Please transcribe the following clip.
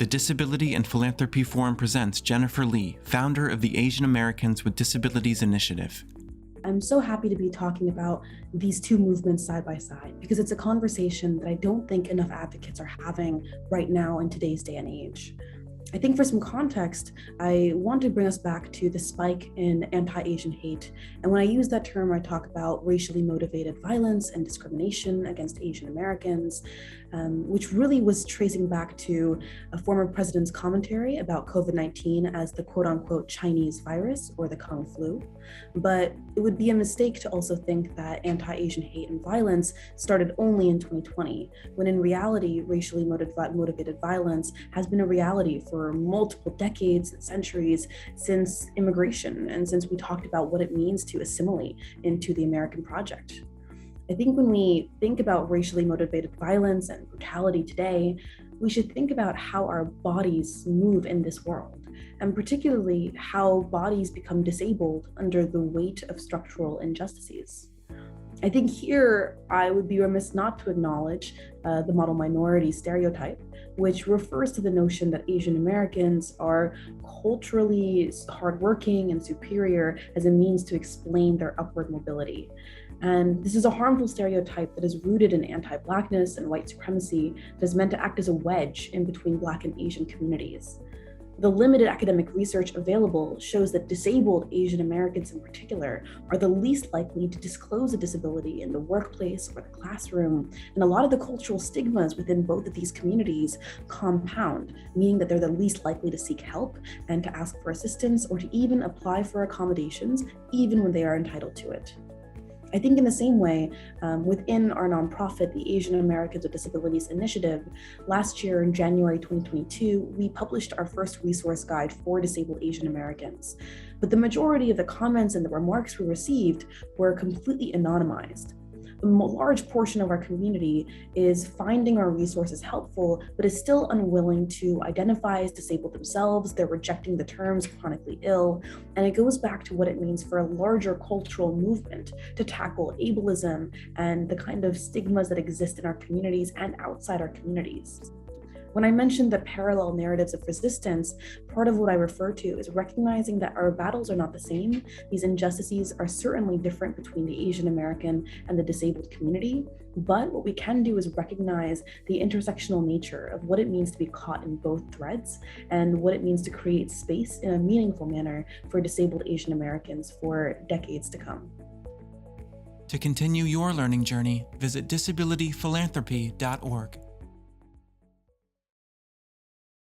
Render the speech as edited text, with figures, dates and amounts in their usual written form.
The Disability and Philanthropy Forum presents Jennifer Lee, founder of the Asian Americans with Disabilities Initiative. I'm so happy to be talking about these two movements side by side because it's a conversation that I don't think enough advocates are having right now in today's day and age. I think for some context, I want to bring us back to the spike in anti-Asian hate. And when I use that term, I talk about racially motivated violence and discrimination against Asian Americans, which really was tracing back to a former president's commentary about COVID-19 as the quote unquote Chinese virus or the Kung flu. But it would be a mistake to also think that anti-Asian hate and violence started only in 2020, when in reality, racially motivated violence has been a reality for multiple decades and centuries since immigration and since we talked about what it means to assimilate into the American project. I think when we think about racially motivated violence and brutality today, we should think about how our bodies move in this world, and particularly how bodies become disabled under the weight of structural injustices. I think here I would be remiss not to acknowledge the model minority stereotype, which refers to the notion that Asian Americans are culturally hardworking and superior as a means to explain their upward mobility. And this is a harmful stereotype that is rooted in anti-Blackness and white supremacy that is meant to act as a wedge in between Black and Asian communities. The limited academic research available shows that disabled Asian Americans in particular are the least likely to disclose a disability in the workplace or the classroom, and a lot of the cultural stigmas within both of these communities compound, meaning that they're the least likely to seek help and to ask for assistance or to even apply for accommodations, even when they are entitled to it. I think in the same way, within our nonprofit, the Asian Americans with Disabilities Initiative, last year in January 2022, we published our first resource guide for disabled Asian Americans. But the majority of the comments and the remarks we received were completely anonymized. A large portion of our community is finding our resources helpful, but is still unwilling to identify as disabled themselves. They're rejecting the terms chronically ill. And it goes back to what it means for a larger cultural movement to tackle ableism and the kind of stigmas that exist in our communities and outside our communities. When I mentioned the parallel narratives of resistance, part of what I refer to is recognizing that our battles are not the same. These injustices are certainly different between the Asian American and the disabled community, but what we can do is recognize the intersectional nature of what it means to be caught in both threads and what it means to create space in a meaningful manner for disabled Asian Americans for decades to come. To continue your learning journey, visit disabilityphilanthropy.org.